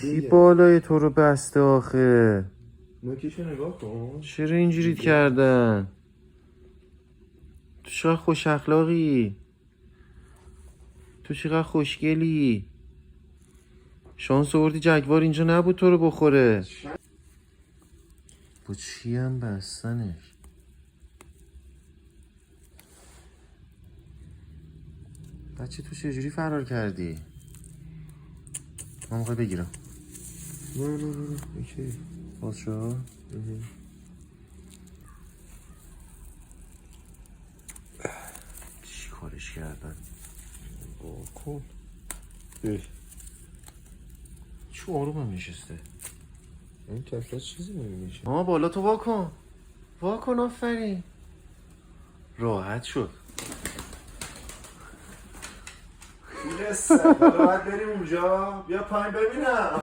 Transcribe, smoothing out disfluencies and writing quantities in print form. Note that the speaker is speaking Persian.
کی بالای تو رو بسته آخه؟ نوکیشو نگاه کن. چرا اینجوریت کردن؟ تو چقدر خوش اخلاقی؟ تو چقدر خوشگلی؟ شانس آوردی جگوار اینجا نبود تو رو بخوره. با چی هم بستنش؟ بچه تو چجوری فرار کردی؟ من میخوای بگیرم. نه اوکی. باز شد؟ چی کارش کردن؟ کن. چه آرومم نشسته؟ این کفلت چیزی نمیشه. بالا تو واکن. واکن آفرین. راحت شد. میرسه. حالا باید بریم اونجا. بیا پایین ببینم.